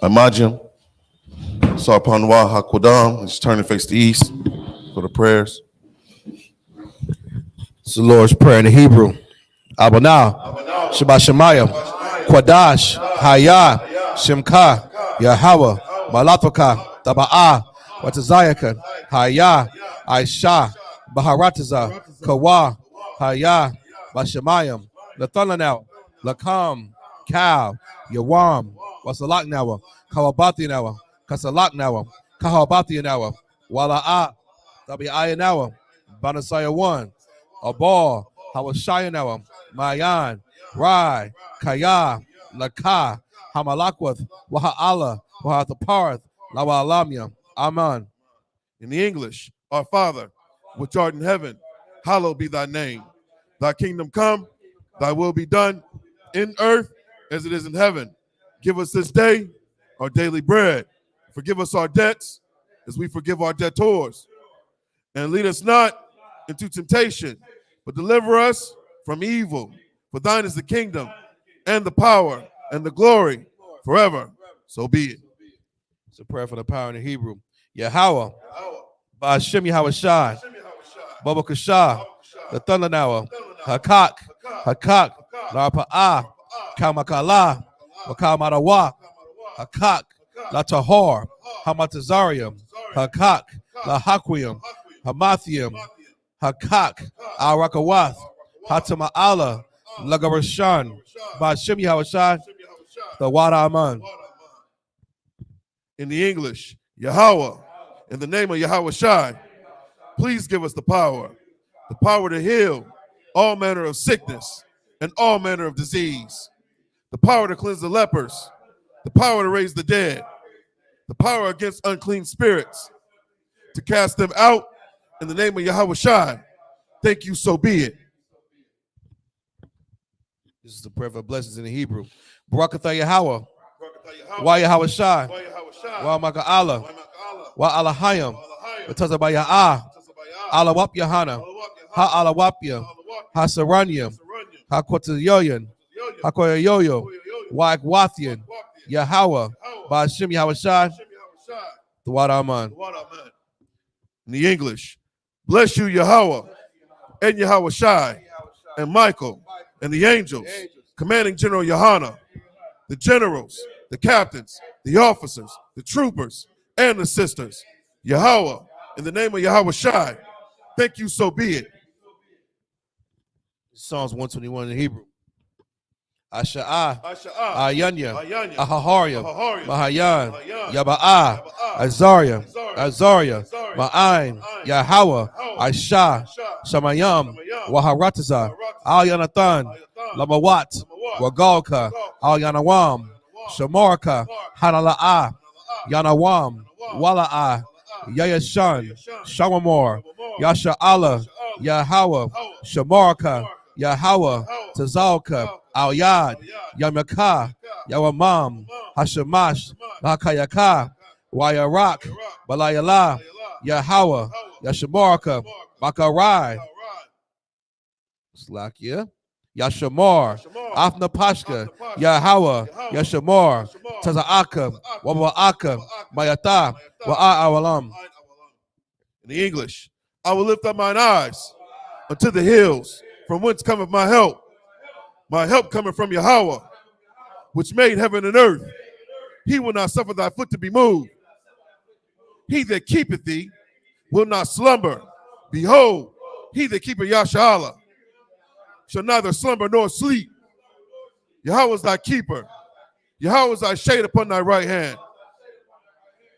Imagine. Sarpanwa Hakwadam. Let's turn and face the east for the prayers. It's the Lord's Prayer in the Hebrew. Abana, Shabbat Shemayim, Kwadash, Haya, Shemka, Yahweh, Malathaka, Taba'ah, Watazayaka, Haya, Aisha, Baharataza, Kawa, Haya, Bashemayim, Lathananau, Lakam, Kal, Yawam, Wasalaknawa, Kawabatinawa, Kasalaknawa, Kahabatinawa, Wala'a, Tabi'ayanawa, Banasaya 1, Abal, Hawashayanawa, Mayan, Rai, Kaya, Laka, Hamalakwath, Waha'ala, Wahathaparth, Lawalamya, Aman. In the English, our Father, which art in heaven, hallowed be thy name. Thy kingdom come, thy will be done in earth as it is in heaven. Give us this day our daily bread. Forgive us our debts as we forgive our debtors. And lead us not into temptation, but deliver us from evil. For thine is the kingdom and the power and the glory forever. So be it. It's a prayer for the power in the Hebrew. Yahweh, Ba'ashem Yahweh Baba Kashah, the Thunder Nawa, Hakak, Larpa'ah, Kamakala, Wakamarawa, Hakak, La Tahor, Hamatazarium, Hakak, La Haquium, Hamathium, Hakak, Al Rakawath, Hatama'ala, Lagarashan, Ba'ashem Yahweh THAWADAH Aman. In the English, Yahweh, in the name of Yahweh Shai, please give us the power to heal all manner of sickness and all manner of disease, the power to cleanse the lepers, the power to raise the dead, the power against unclean spirits, to cast them out in the name of Yahweh Shai. Thank you, so be it. This is the prayer for blessings in the Hebrew. Barakatha Yahweh, Wa Yahweh Shai, Wa Maka'ala, Wa Alahayim, Bataza ya Alawap Yahana, Ha Alawapia, Ha Saranyam, Ha Quatayoyan, Ha Koyoyo, Wak Wathian, Yahweh, Bashim Yahweh THAWADAH Aman. In the English, bless you, Yahweh, and Yahweh Shai, and Michael, and the angels, commanding General Yohana, the generals, the captains, the officers, the troopers, and the sisters. Yahweh, in the name of Yahweh Shai, thank you, so be it. Psalms 121 in Hebrew. Asha'ah, Ayanya, Ahaharyam, Mahayan, Yaba'ah, Azariah, Ma'ain, Yahweh, Aisha, Shamayam, Waharataza, Al Yanathan, Lamawat, Wagalka, Al Yanawam, Shamarka, Hanala'ah, Yanawam, Wala'ah, Yayashan, Shamamor, Yasha'ala, Yahweh, Shamarka, Yahweh, Tazalka, Al Yad, Yamaka, Yawamam, Hashamash, Lakayaka, Wayarak, Balayala, Yahweh, Yashamarka, Makarai, Slakia, Yashamar, Afna Pashka, Yahweh, Yashamar, Tazaaka, Wabaaka, Mayata, Wa'awalam. In the English, I will lift up mine eyes unto the hills, from whence cometh my help. My help cometh from Yahweh, which made heaven and earth. He will not suffer thy foot to be moved. He that keepeth thee will not slumber. Behold, he that keepeth Yasha'Allah shall neither slumber nor sleep. Yahweh is thy keeper. Yahweh is thy shade upon thy right hand.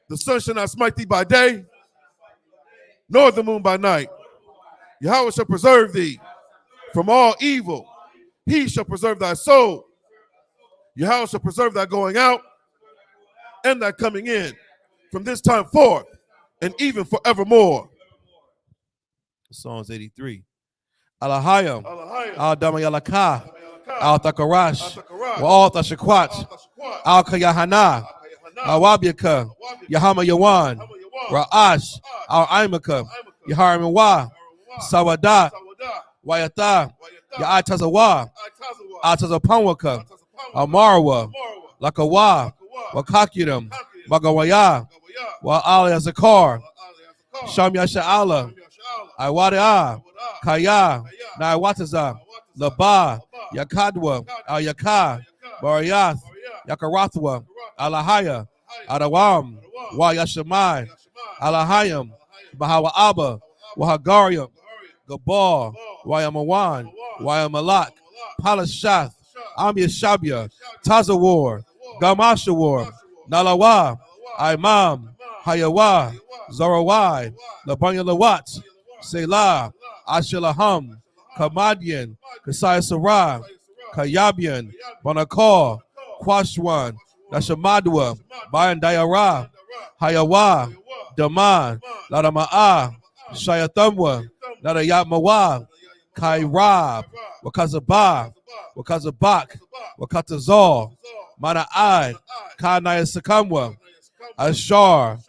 The sun shall not smite thee by day, nor the moon by night. Yahweh shall preserve thee from all evil. He shall preserve thy soul. Yahweh shall preserve thy going out and thy coming in from this time forth and even forevermore. Psalms 83. Alahayam, Al Damayalaka, Al Takarash, Wa'al Tashakwat, Al Kayahana, Al Wabyaka, Yahama Yawan, Ra'ash, Al Imaka, Yaharimawa, Sawadah, Wayata, Ya'atazawa, Atazapanwaka, Amarwa, Lakawa, Wakakiram, Magawaya, Wa'al Yazakar, Sham Yasha'Allah, Iwadi'ah, Kaya, Naiwataza, Laba, Yakadwa, Al Yaka, Bariyath, Yakarathwa, Alahaya, Adawam, Wa Yashamai, Alahayam, Bahawa Abba, Wahagariam, Gabal, Wayamawan, Wayamalak, Palashath, Amir Shabia, Tazawar, Gamashawar, Nalawa, Imam, Hayawa, Zorawai, Labanya Lawat, Selah, Ashilaham, Kamadian, Kasai Sarah, Kayabian, Bonakor, Kwashwan, Nashamadwa, Bayan Dayara, Hayawa, Daman, Ladama'a, Shayathamwa, Ladayatmawa, Kairab, Wakazabah, Wakazabak, Wakatazal, Mana'ai, Kanaya Sakamwa, Ashar,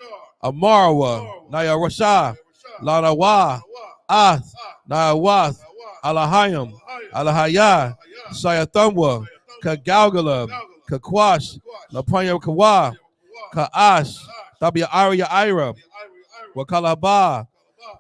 Amarwa, Nayarasha, Lanawa, Ath, Nayawath, Alahayam, Alahaya, Shayathamwa, Kagalgala, Kakwash, Lapanya Kawa, Kaash, Tabia Ira, Wakalaba,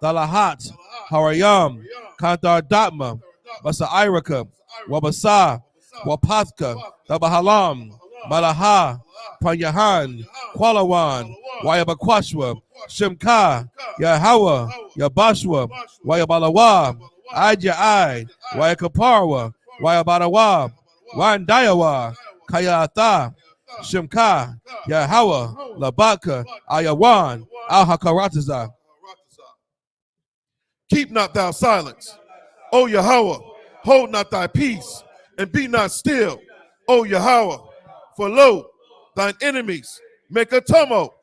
Dalahat, Harayam, Kantar Datma, Basa Iraka, Wabasa, Wapathka, Tabahalam, Malaha, Panyahan, Kwalawan, Wayabakwashwa, Shimka, Yahawa, Yabashwa, Wayabalawa, Ajai, Wayakaparwa, Wayabarawa, Wandayawa, Kayata, Shimka, Yahawa, Labaka, Ayawan, Al-Hakarataza. Keep not thou silence, O Yahweh, hold not thy peace, and be not still, O Yahweh. For lo, thine enemies make a tumult,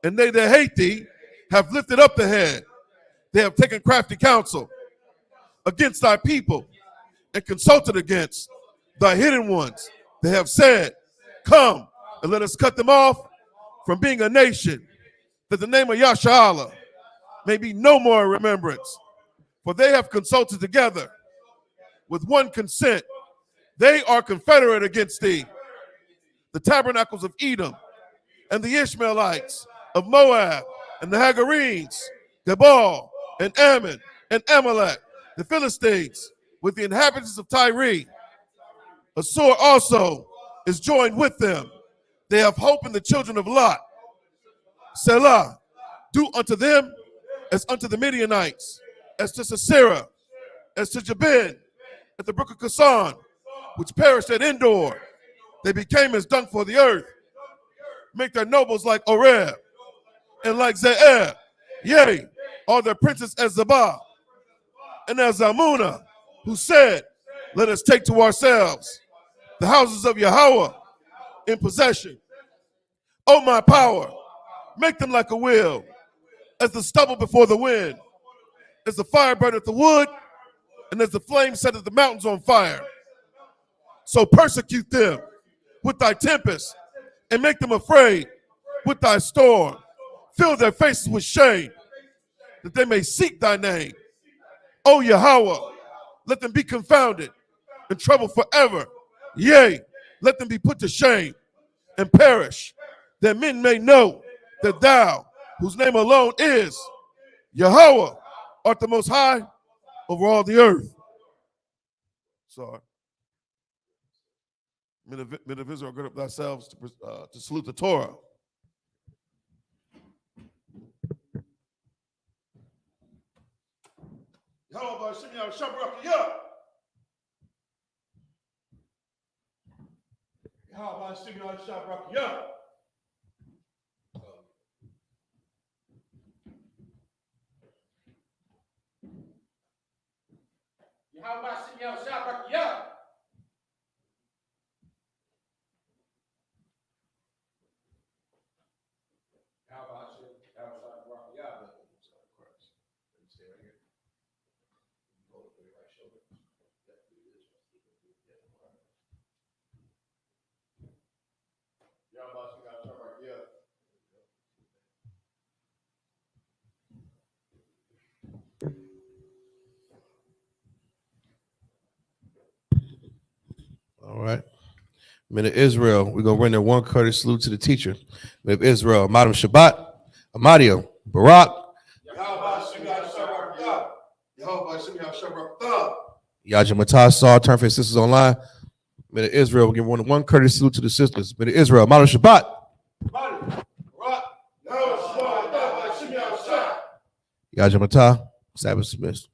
and they that hate thee have lifted up the head. They have taken crafty counsel against thy people, and consulted against thy hidden ones. They have said, come, and let us cut them off from being a nation, that the name of Yasha'Allah may be no more in remembrance. For they have consulted together with one consent. They are confederate against thee. The tabernacles of Edom and the Ishmaelites of Moab and the Hagarenes, Gebal and Ammon and Amalek, the Philistines, with the inhabitants of Tyre. Assur also is joined with them. They have hope in the children of Lot. Selah, do unto them as unto the Midianites, as to Sisera, as to Jabin, at the brook of Kison, which perished at Endor. They became as dung for the earth. Make their nobles like Oreb and like Zeeb. Yea, all their princes as Zabah and as Zalmunna, who said, let us take to ourselves the houses of Yahweh in possession. O my power, make them like a wheel, as the stubble before the wind, as the fire burneth the wood, and as the flame setteth the mountains on fire. So persecute them with thy tempest, and make them afraid with thy storm. Fill their faces with shame, that they may seek thy name. O Yahweh, let them be confounded and troubled forever. Yea, let them be put to shame and perish, that men may know that thou, whose name alone is Yahweh, art the most high over all the earth. Sorry. Men of Israel, gird up thyselves to salute the Torah. Yahweh Shem Shabrakiyah. Yahweh Shem Shabrakiyah. Yahweh Shem Shabrakiyah. All right. Men of Israel, we're going to render one courteous salute to the teacher. Men of Israel, Madam Shabbat, Amadio, Barak, Yajamatah, Saul, turn for his sisters online. Men of Israel, we're giving one courteous salute to the sisters. Men of Israel, Madam Shabbat, Yajamatah, Sabbath dismissed.